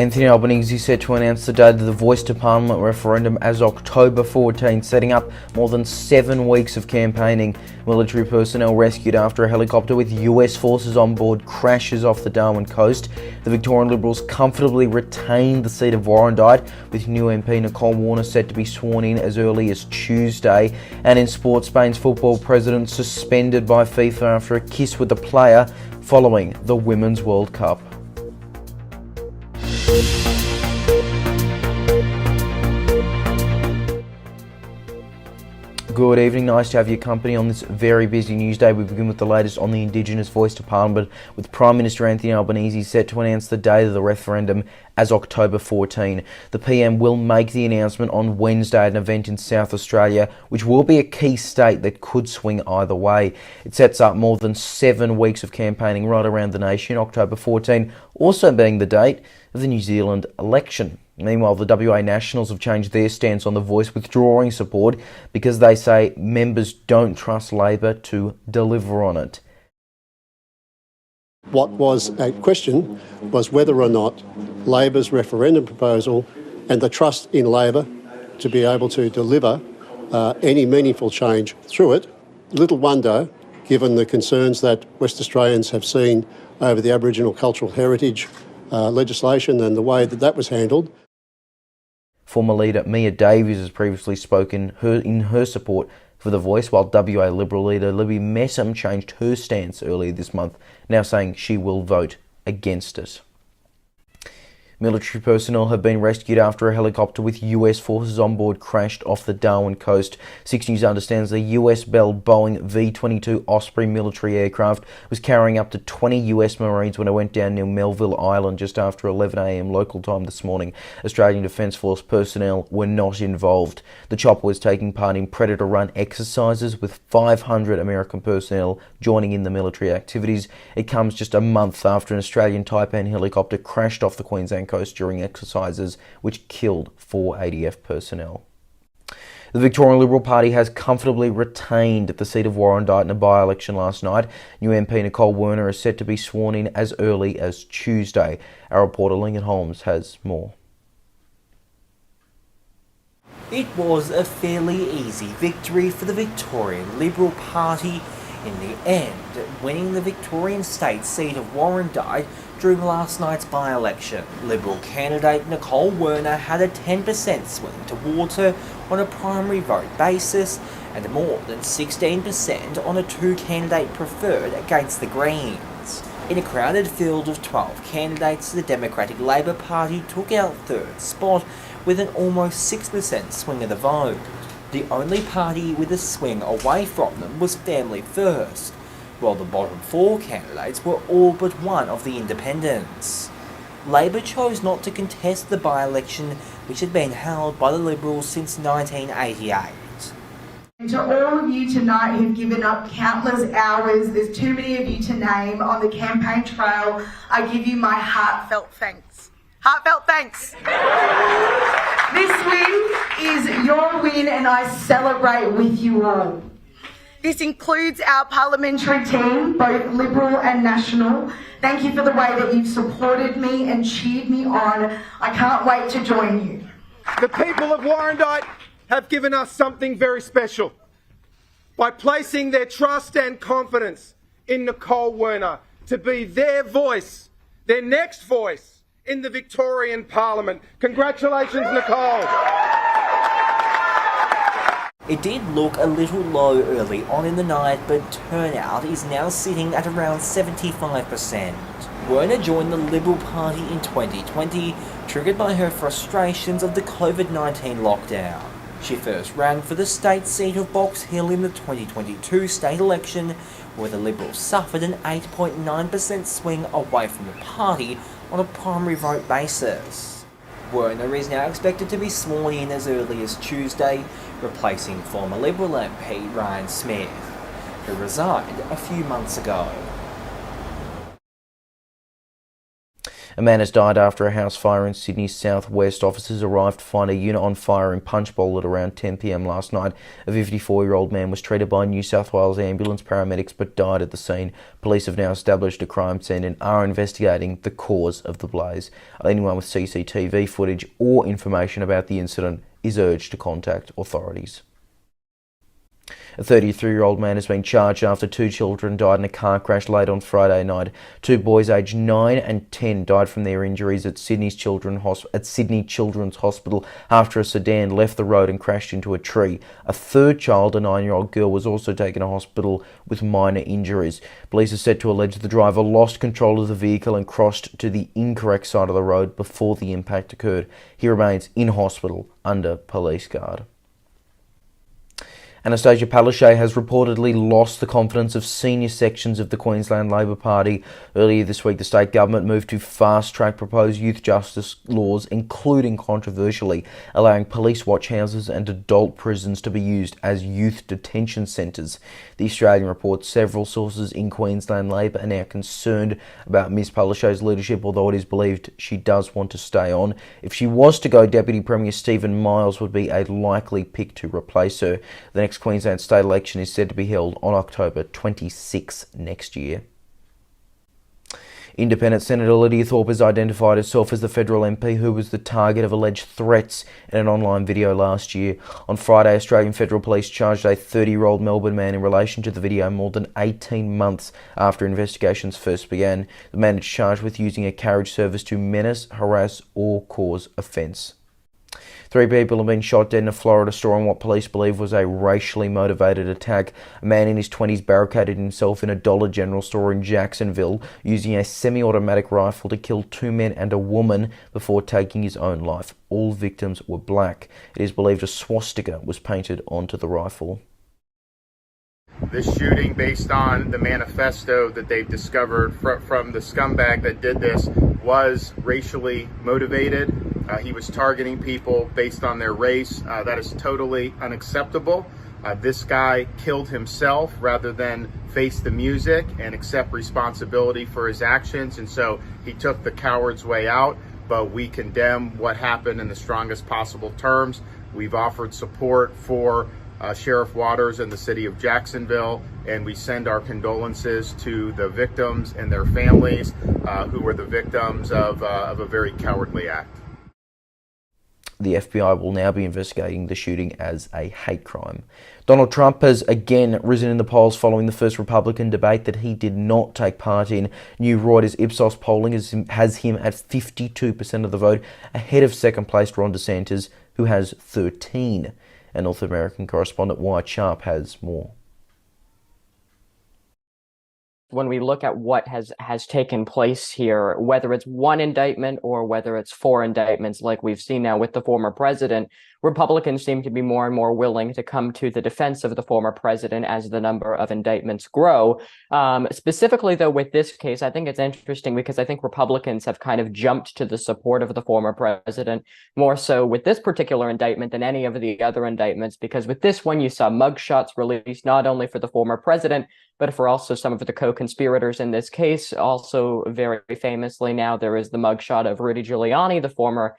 Anthony Albanese is set to announce the date of the Voice to Parliament referendum as October 14, setting up more than 7 weeks of campaigning. Military personnel rescued after a helicopter with US forces on board crashes off the Darwin coast. The Victorian Liberals comfortably retained the seat of Warrandyte, with new MP Nicole Warner set to be sworn in as early as Tuesday. And in sport, Spain's football president suspended by FIFA after a kiss with a player following the Women's World Cup. Good evening, nice to have your company on this very busy news day. We begin with the latest on the Indigenous Voice to Parliament, with Prime Minister Anthony Albanese set to announce the date of the referendum as October 14. The PM will make the announcement on Wednesday at an event in South Australia, which will be a key state that could swing either way. It sets up more than 7 weeks of campaigning right around the nation, October 14 also being the date of the New Zealand election. Meanwhile, the WA Nationals have changed their stance on the Voice, withdrawing support because they say members don't trust Labor to deliver on it. What was at question was whether or not Labor's referendum proposal and the trust in Labor to be able to deliver any meaningful change through it. Little wonder, given the concerns that West Australians have seen over the Aboriginal cultural heritage legislation and the way that that was handled. Former leader Mia Davies has previously spoken in her support for the Voice, while WA Liberal leader Libby Messam changed her stance earlier this month, now saying she will vote against it. Military personnel have been rescued after a helicopter with US forces on board crashed off the Darwin coast. 6 News understands the US-built Boeing V-22 Osprey military aircraft was carrying up to 20 US Marines when it went down near Melville Island just after 11 a.m. local time this morning. Australian Defence Force personnel were not involved. The chopper was taking part in Predator Run exercises, with 500 American personnel joining in the military activities. It comes just a month after an Australian Taipan helicopter crashed off the Queensland coast during exercises, which killed 4 ADF personnel. The Victorian Liberal Party has comfortably retained the seat of Warrandyte in a by-election last night. New MP Nicole Warner is set to be sworn in as early as Tuesday. Our reporter Lincoln Holmes has more. It was a fairly easy victory for the Victorian Liberal Party in the end, winning the Victorian state seat of Warrandyte during last night's by-election. Liberal candidate Nicole Warner had a 10% swing towards her on a primary vote basis and more than 16% on a 2-candidate preferred against the Greens. In a crowded field of 12 candidates, the Democratic Labor Party took out third spot with an almost 6% swing of the vote. The only party with a swing away from them was Family First, while the bottom 4 candidates were all but one of the independents. Labor chose not to contest the by-election, which had been held by the Liberals since 1988. And to all of you tonight who've given up countless hours, there's too many of you to name, on the campaign trail, I give you my heartfelt thanks. Heartfelt thanks! This win is your win and I celebrate with you all. This includes our parliamentary team, both Liberal and National. Thank you for the way that you've supported me and cheered me on. I can't wait to join you. The people of Warrandyte have given us something very special by placing their trust and confidence in Nicole Warner to be their voice, their next voice in the Victorian Parliament. Congratulations, Nicole. It did look a little low early on in the night, but turnout is now sitting at around 75%. Warner joined the Liberal Party in 2020, triggered by her frustrations of the COVID-19 lockdown. She first ran for the state seat of Box Hill in the 2022 state election, where the Liberals suffered an 8.9% swing away from the party on a primary vote basis. Warner is now expected to be sworn in as early as Tuesday, replacing former Liberal MP Ryan Smith, who resigned a few months ago. A man has died after a house fire in Sydney's southwest. Officers arrived to find a unit on fire in Punchbowl at around 10 p.m. last night. A 54-year-old man was treated by New South Wales ambulance paramedics but died at the scene. Police have now established a crime scene and are investigating the cause of the blaze. Anyone with CCTV footage or information about the incident is urged to contact authorities. A 33-year-old man has been charged after two children died in a car crash late on Friday night. Two boys aged 9 and 10 died from their injuries at Sydney Children's Hospital after a sedan left the road and crashed into a tree. A third child, a 9-year-old girl, was also taken to hospital with minor injuries. Police are said to allege the driver lost control of the vehicle and crossed to the incorrect side of the road before the impact occurred. He remains in hospital under police guard. Anastasia Palaszczuk has reportedly lost the confidence of senior sections of the Queensland Labor Party. Earlier this week, the state government moved to fast-track proposed youth justice laws, including, controversially, allowing police watch houses and adult prisons to be used as youth detention centres. The Australian reports several sources in Queensland Labor are now concerned about Ms Palaszczuk's leadership, although it is believed she does want to stay on. If she was to go, Deputy Premier Stephen Miles would be a likely pick to replace her. The next Queensland state election is said to be held on October 26 next year. Independent Senator Lydia Thorpe has identified herself as the federal MP who was the target of alleged threats in an online video last year. On Friday, Australian Federal Police charged a 30-year-old Melbourne man in relation to the video more than 18 months after investigations first began. The man is charged with using a carriage service to menace, harass or cause offence. 3 people have been shot dead in a Florida store in what police believe was a racially motivated attack. A man in his 20s barricaded himself in a Dollar General store in Jacksonville using a semi-automatic rifle to kill 2 men and a woman before taking his own life. All victims were black. It is believed a swastika was painted onto the rifle. This shooting, based on the manifesto that they've discovered from the scumbag that did this, was racially motivated. He was targeting people based on their race. That is totally unacceptable. This guy killed himself rather than face the music and accept responsibility for his actions, and so he took the coward's way out. But we condemn what happened in the strongest possible terms. We've offered support for Sheriff Waters and the city of Jacksonville, and we send our condolences to the victims and their families who were the victims of a very cowardly act. The FBI will now be investigating the shooting as a hate crime. Donald Trump has again risen in the polls following the first Republican debate that he did not take part in. New Reuters Ipsos polling has him at 52% of the vote, ahead of second-placed Ron DeSantis, who has 13%. And North American correspondent Wyatt Sharp has more. When we look at what has taken place here, whether it's one indictment or whether it's 4 indictments like we've seen now with the former president, Republicans seem to be more and more willing to come to the defense of the former president as the number of indictments grow. Specifically, though, with this case, I think it's interesting because I think Republicans have kind of jumped to the support of the former president, more so with this particular indictment than any of the other indictments, because with this one, you saw mugshots released not only for the former president, but for also some of the co-conspirators in this case. Also, very famously now, there is the mugshot of Rudy Giuliani, the former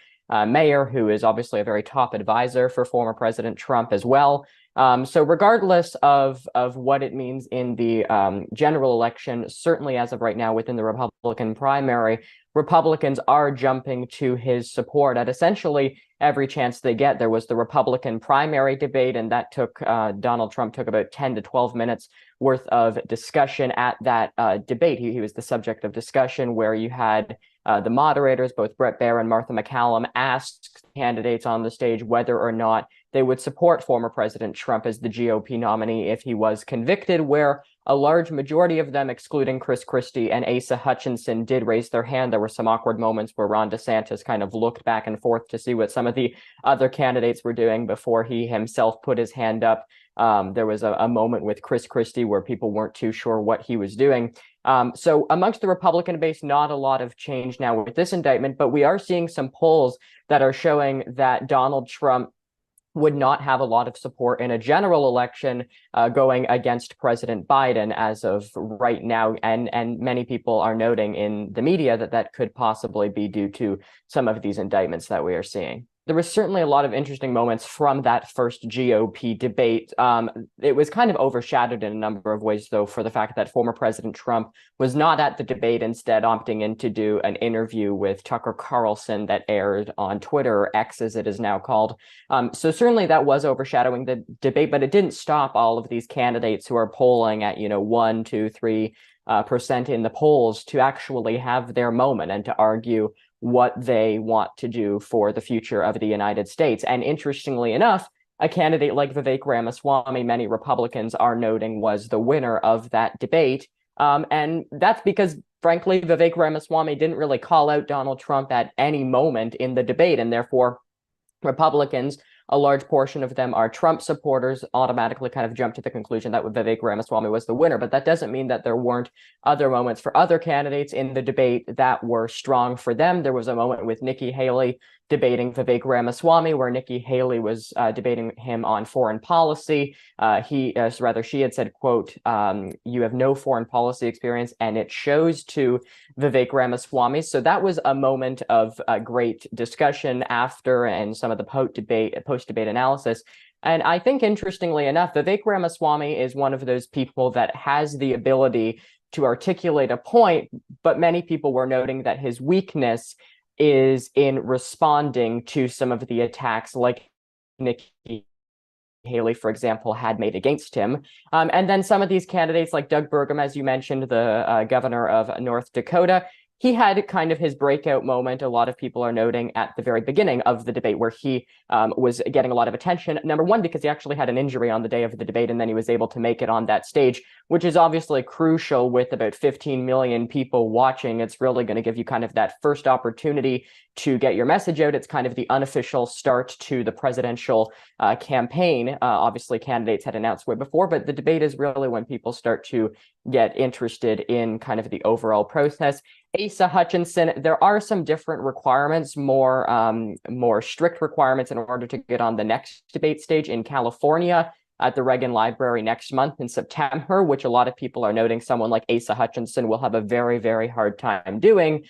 mayor, who is obviously a very top advisor for former President Trump as well. So regardless of what it means in the general election, certainly as of right now within the Republican primary, Republicans are jumping to his support at essentially every chance they get. There was the Republican primary debate, and that took Donald Trump took about 10 to 12 minutes worth of discussion at that debate. He was the subject of discussion where you had the moderators, both Brett Baer and Martha McCallum, asked candidates on the stage whether or not they would support former President Trump as the GOP nominee if he was convicted, where a large majority of them, excluding Chris Christie and Asa Hutchinson, did raise their hand. There were some awkward moments where Ron DeSantis kind of looked back and forth to see what some of the other candidates were doing before he himself put his hand up. There was a moment with Chris Christie where people weren't too sure what he was doing. So amongst the Republican base, not a lot of change now with this indictment, but we are seeing some polls that are showing that Donald Trump would not have a lot of support in a general election going against President Biden as of right now. And many people are noting in the media that that could possibly be due to some of these indictments that we are seeing. There was certainly a lot of interesting moments from that first GOP debate. It was kind of overshadowed in a number of ways, though, for the fact that former President Trump was not at the debate, instead opting in to do an interview with Tucker Carlson that aired on Twitter, or X as it is now called. So certainly that was overshadowing the debate, but it didn't stop all of these candidates who are polling at, 1, 2, 3% in the polls to actually have their moment and to argue what they want to do for the future of the United States. And interestingly enough, a candidate like Vivek Ramaswamy, many Republicans are noting, was the winner of that debate. And that's because, frankly, Vivek Ramaswamy didn't really call out Donald Trump at any moment in the debate, and therefore Republicans, a large portion of them are Trump supporters, automatically kind of jump to the conclusion that Vivek Ramaswamy was the winner. But that doesn't mean that there weren't other moments for other candidates in the debate that were strong for them. There was a moment with Nikki Haley debating Vivek Ramaswamy, where Nikki Haley was debating him on foreign policy. She had said, quote, "You have no foreign policy experience, and it shows," to Vivek Ramaswamy. So that was a moment of great discussion after, and some of the post-debate analysis. And I think, interestingly enough, Vivek Ramaswamy is one of those people that has the ability to articulate a point, but many people were noting that his weakness is in responding to some of the attacks like Nikki Haley, for example, had made against him. And then some of these candidates like Doug Burgum, as you mentioned, the governor of North Dakota, he had kind of his breakout moment, a lot of people are noting, at the very beginning of the debate, where he was getting a lot of attention. Number one, because he actually had an injury on the day of the debate, and then he was able to make it on that stage, which is obviously crucial with about 15 million people watching. It's really going to give you kind of that first opportunity to get your message out. It's kind of the unofficial start to the presidential campaign. Obviously, candidates had announced way before, but the debate is really when people start to get interested in kind of the overall process. Asa Hutchinson, there are some different requirements, more strict requirements in order to get on the next debate stage in California at the Reagan Library next month in September, which a lot of people are noting someone like Asa Hutchinson will have a very, very hard time doing,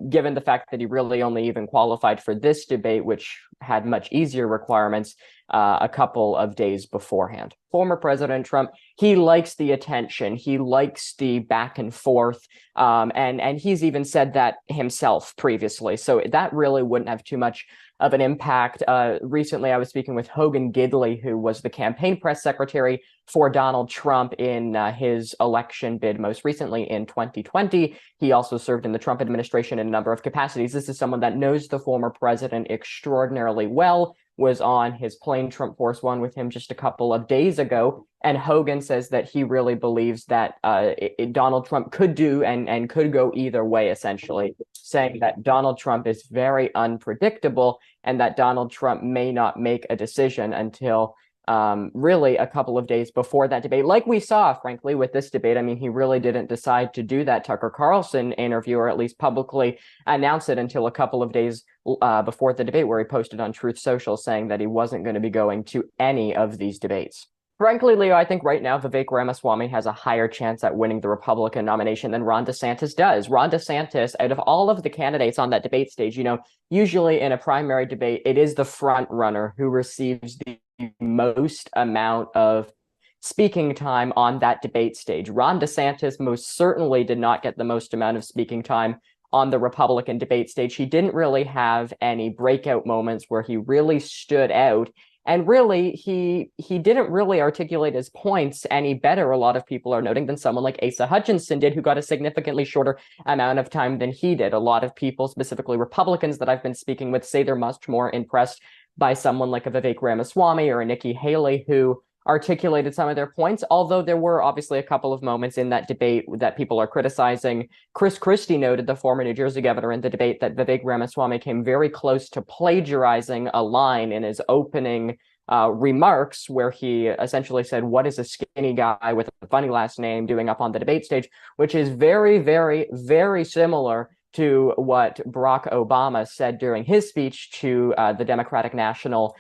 given the fact that he really only even qualified for this debate, which had much easier requirements, a couple of days beforehand. Former President Trump, he likes the attention, he likes the back and forth, and he's even said that himself previously. So that really wouldn't have too much of an impact. Recently, I was speaking with Hogan Gidley, who was the campaign press secretary for Donald Trump in his election bid most recently in 2020. He also served in the Trump administration in a number of capacities. This is someone that knows the former president extraordinarily well, was on his plane Trump Force One with him just a couple of days ago. And Hogan says that he really believes that Donald Trump could do and could go either way, essentially, saying that Donald Trump is very unpredictable and that Donald Trump may not make a decision until really a couple of days before that debate. Like we saw, frankly, with this debate, I mean, he really didn't decide to do that Tucker Carlson interview, or at least publicly announce it, until a couple of days before the debate, where he posted on Truth Social saying that he wasn't going to be going to any of these debates. Frankly, Leo, I think right now Vivek Ramaswamy has a higher chance at winning the Republican nomination than Ron DeSantis does. Ron DeSantis, out of all of the candidates on that debate stage, usually in a primary debate, it is the front runner who receives the most amount of speaking time on that debate stage. Ron DeSantis most certainly did not get the most amount of speaking time on the Republican debate stage. He didn't really have any breakout moments where he really stood out. And really, he didn't really articulate his points any better, a lot of people are noting, than someone like Asa Hutchinson did, who got a significantly shorter amount of time than he did. A lot of people, specifically Republicans that I've been speaking with, say they're much more impressed by someone like a Vivek Ramaswamy or a Nikki Haley, who articulated some of their points, although there were obviously a couple of moments in that debate that people are criticizing. Chris Christie noted, the former New Jersey governor, in the debate, that Vivek Ramaswamy came very close to plagiarizing a line in his opening remarks, where he essentially said, "What is a skinny guy with a funny last name doing up on the debate stage?" which is very, very, very similar to what Barack Obama said during his speech to the Democratic National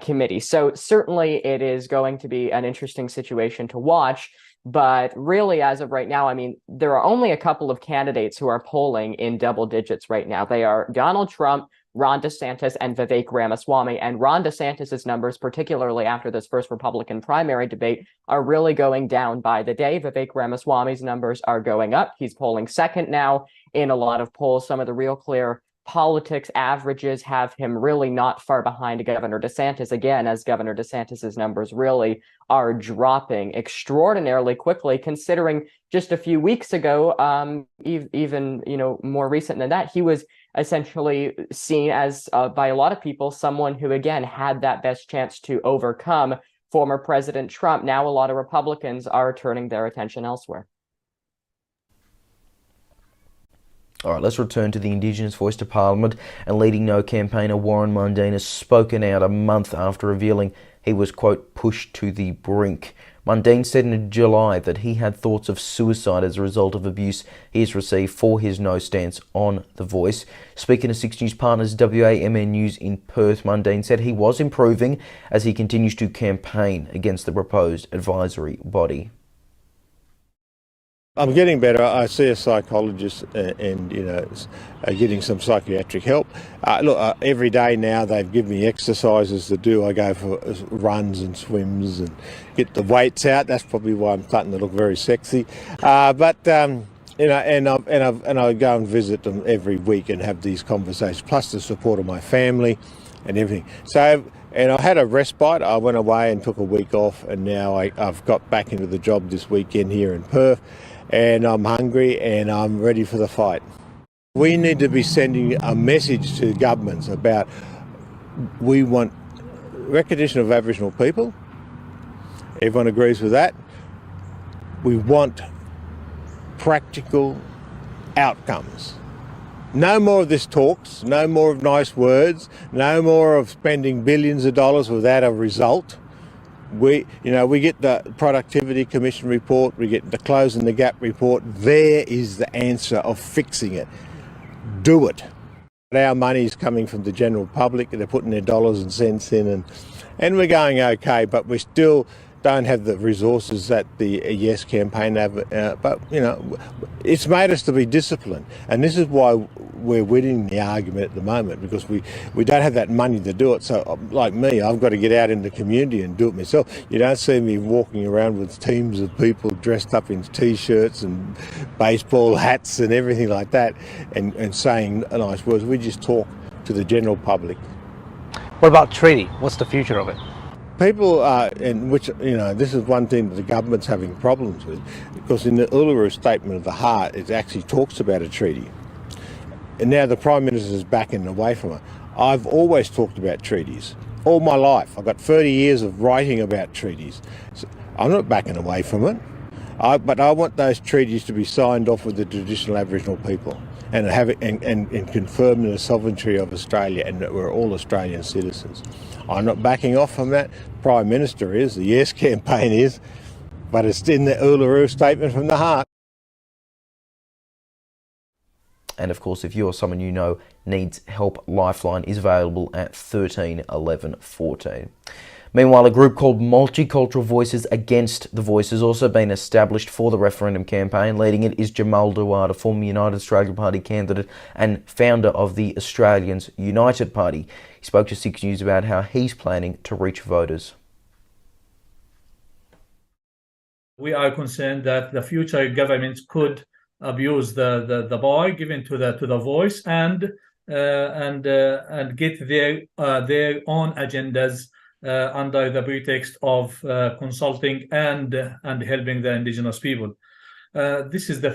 committee. So certainly it is going to be an interesting situation to watch. But really, as of right now, I mean, there are only a couple of candidates who are polling in double digits right now. They are Donald Trump, Ron DeSantis, and Vivek Ramaswamy. And Ron DeSantis' numbers, particularly after this first Republican primary debate, are really going down by the day. Vivek Ramaswamy's numbers are going up. He's polling second now in a lot of polls. Some of the Real Clear Politics averages have him really not far behind Governor DeSantis, again, as Governor DeSantis's numbers really are dropping extraordinarily quickly, considering just a few weeks ago, even more recent than that, he was essentially seen as by a lot of people someone who again had that best chance to overcome former President Trump. Now a lot of Republicans are turning their attention elsewhere. All right, let's return to the Indigenous voice to Parliament. And leading No campaigner Warren Mundane has spoken out a month after revealing he was, quote, pushed to the brink. Mundane said in July that he had thoughts of suicide as a result of abuse he has received for his no stance on The Voice. Speaking to Six News partners WAMN News in Perth, Mundane said he was improving as he continues to campaign against the proposed advisory body. I'm getting better. I see a psychologist and getting some psychiatric help. Look, every day now they've given me exercises to do. I go for runs and swims and get the weights out. That's probably why I'm starting to look very sexy. And I go and visit them every week and have these conversations, plus the support of my family and everything. So, and I had a respite. I went away and took a week off, and now I've got back into the job this weekend here in Perth. And I'm hungry and I'm ready for the fight. We need to be sending a message to governments about we want recognition of Aboriginal people. Everyone agrees with that. We want practical outcomes. No more of this talks, no more of nice words, no more of spending billions of dollars without a result. We get the Productivity Commission report, we get the Closing the Gap report. There is the answer of fixing it. Do it. Our money is coming from the general public. They're putting their dollars and cents in, and we're going okay, but we still don't have the resources that the Yes campaign have. But it's made us to be disciplined, and this is why we're winning the argument at the moment, because we don't have that money to do it. So, like me, I've got to get out in the community and do it myself. You don't see me walking around with teams of people dressed up in T-shirts and baseball hats and everything like that, and saying nice words. We just talk to the general public. What about treaty? What's the future of it? People this is one thing that the government's having problems with, because in the Uluru Statement of the Heart, it actually talks about a treaty. And now the Prime Minister is backing away from it. I've always talked about treaties, all my life. I've got 30 years of writing about treaties. So I'm not backing away from it. But I want those treaties to be signed off with the traditional Aboriginal people and have it and confirming the sovereignty of Australia and that we're all Australian citizens. I'm not backing off from that. Prime Minister is, the Yes campaign is, but it's in the Uluru Statement from the Heart. And of course, if you're someone you know needs help, Lifeline is available at 13 11 14. Meanwhile, a group called Multicultural Voices Against the Voice has also been established for the referendum campaign. Leading it is Jamal Dewar, the former United Australia Party candidate and founder of the Australians United Party. He spoke to Six News about how he's planning to reach voters. We are concerned that the future governments could abuse the power given to the voice and get their own agendas under the pretext of consulting and helping the indigenous people. This is the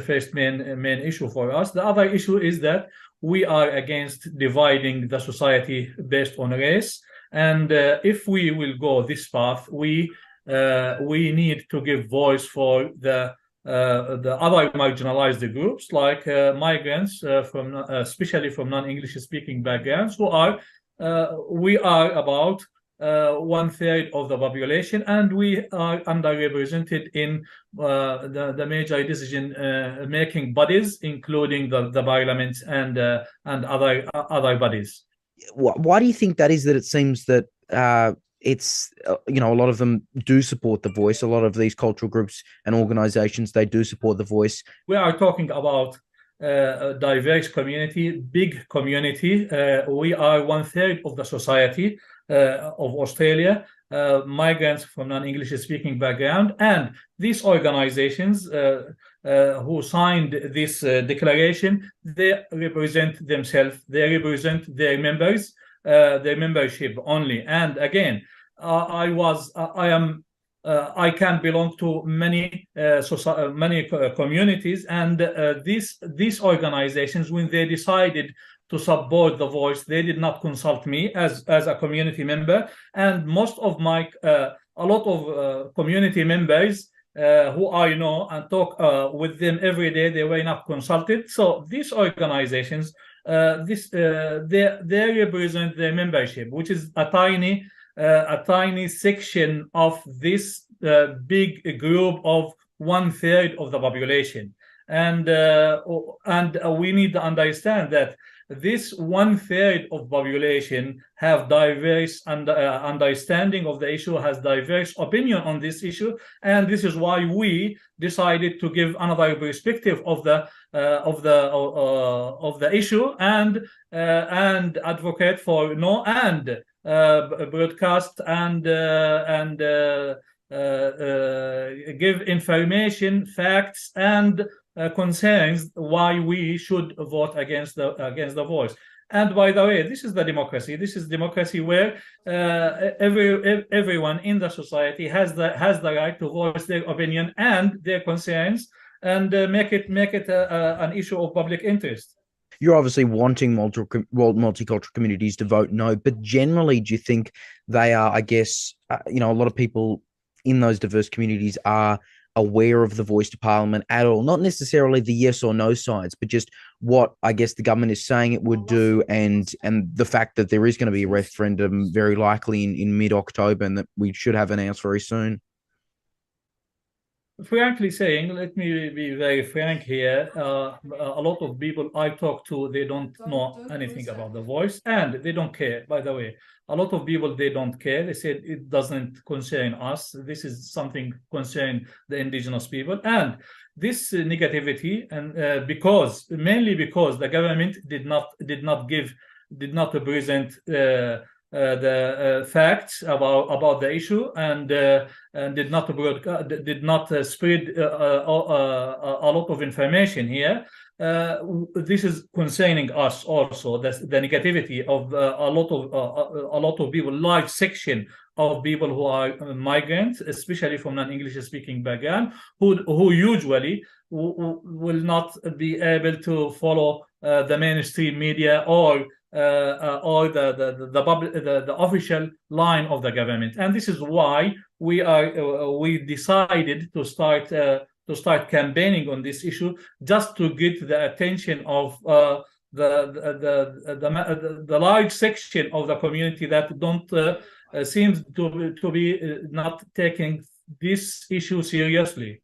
first main issue for us. The other issue is that we are against dividing the society based on race, and if we will go this path, we need to give voice for the other marginalized groups like migrants especially from non-English speaking backgrounds, who are we are about 1/3 of the population, and we are underrepresented in the major decision making bodies, including the parliament and other bodies. Why do you think that is, that it seems that it's, a lot of them do support the voice? A lot of these cultural groups and organizations, they do support the voice. We are talking about a diverse community, big community. We are 1/3 of the society of Australia, migrants from non-English speaking background, and these organizations who signed this declaration, they represent themselves, they represent their members, their membership only. And again, I can belong to many communities, and these organizations, when they decided to support the voice, they did not consult me as a community member, and most of a lot of community members who I know and talk with them every day, they were not consulted. So these organizations, they represent their membership, which is a tiny section of this big group of 1/3 of the population, and we need to understand that this 1/3 of population have diverse understanding of the issue, has diverse opinion on this issue, and this is why we decided to give another perspective of the issue, and advocate for broadcast and give information, facts, and concerns why we should vote against the voice. And by the way, this is the democracy. This is democracy where everyone in the society has the right to voice their opinion and their concerns, and make it an issue of public interest. You're obviously wanting multicultural communities to vote no, but generally, do you think they are, I guess, a lot of people in those diverse communities are aware of the voice to Parliament at all? Not necessarily the yes or no sides, but just what, I guess, the government is saying it would do, and the fact that there is going to be a referendum very likely in mid-October, and that we should have announced very soon. Frankly saying, let me be very frank here, a lot of people I talk to, they don't know anything about the voice, and they don't care, by the way. A lot of people, they don't care. They said it doesn't concern us. This is something concern the indigenous people. And this negativity, and mainly because the government did not present the facts about the issue, and did not spread a lot of information here. This is concerning us also. The negativity of a lot of people, large section of people who are migrants, especially from non-English speaking background, who usually will not be able to follow the mainstream media or the official line of the government. And this is why we decided to start campaigning on this issue, just to get the attention of the large section of the community that don't seem to be not taking this issue seriously.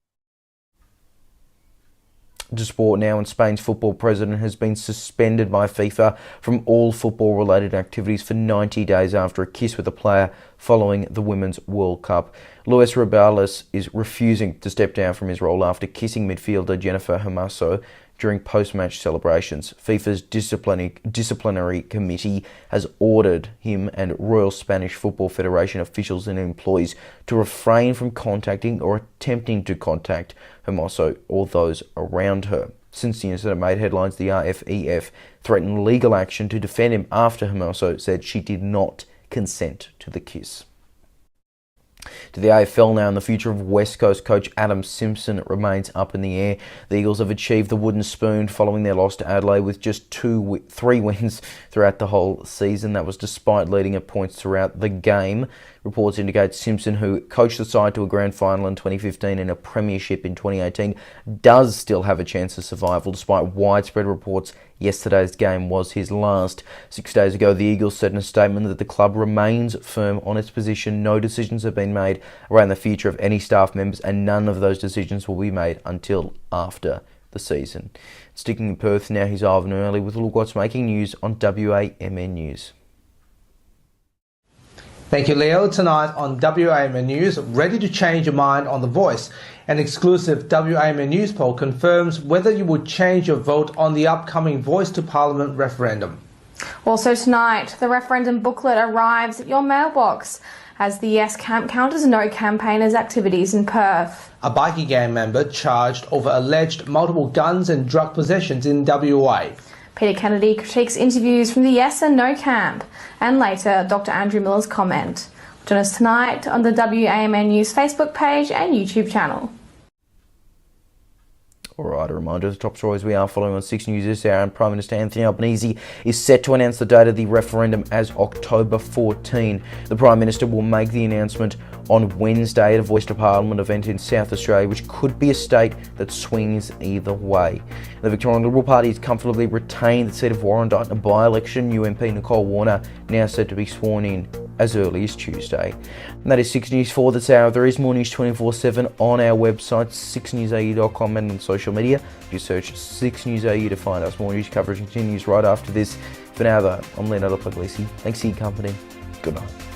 To sport now, and Spain's football president has been suspended by FIFA from all football-related activities for 90 days after a kiss with a player following the Women's World Cup. Luis Rubiales is refusing to step down from his role after kissing midfielder Jennifer Hermoso during post-match celebrations. FIFA's disciplinary committee has ordered him and Royal Spanish Football Federation officials and employees to refrain from contacting or attempting to contact Hermoso or those around her. Since the incident made headlines, the RFEF threatened legal action to defend him after Hermoso said she did not consent to the kiss. To the AFL now, and the future of West Coast coach Adam Simpson remains up in the air. The Eagles have achieved the wooden spoon following their loss to Adelaide with just 3 wins throughout the whole season. That was despite leading at points throughout the game. Reports indicate Simpson, who coached the side to a grand final in 2015 and a premiership in 2018, does still have a chance of survival despite widespread reports yesterday's game was his last. 6 days ago, the Eagles said in a statement that the club remains firm on its position. No decisions have been made around the future of any staff members, and none of those decisions will be made until after the season. Sticking in Perth now, he's Ivan Early with a look what's making news on WAMN News. Thank you, Leo. Tonight on WAMN News, ready to change your mind on The Voice. An exclusive WAMN News poll confirms whether you would change your vote on the upcoming Voice to Parliament referendum. Also tonight, the referendum booklet arrives at your mailbox as the Yes camp counters No campaigners activities in Perth. A bikie gang member charged over alleged multiple guns and drug possessions in WA. Peter Kennedy critiques interviews from the Yes and No camp. And later, Dr. Andrew Miller's comment. Join us tonight on the WAMN News Facebook page and YouTube channel. Alright, a reminder of the top stories we are following on 6 News this hour, and Prime Minister Anthony Albanese is set to announce the date of the referendum as October 14. The Prime Minister will make the announcement on Wednesday at a Voice to Parliament event in South Australia, which could be a state that swings either way. The Victorian Liberal Party has comfortably retained the seat of Warrandyte in a by-election. UMP Nicole Warner now said to be sworn in as early as Tuesday. And that is 6 News for this hour. There is more news 24/7 on our website, SIXNewsAU.com, and on social media. Just search 6NewsAU to find us. More news coverage continues right after this. For now though, I'm Leonardo Puglisi. Thanks for your company. Good night.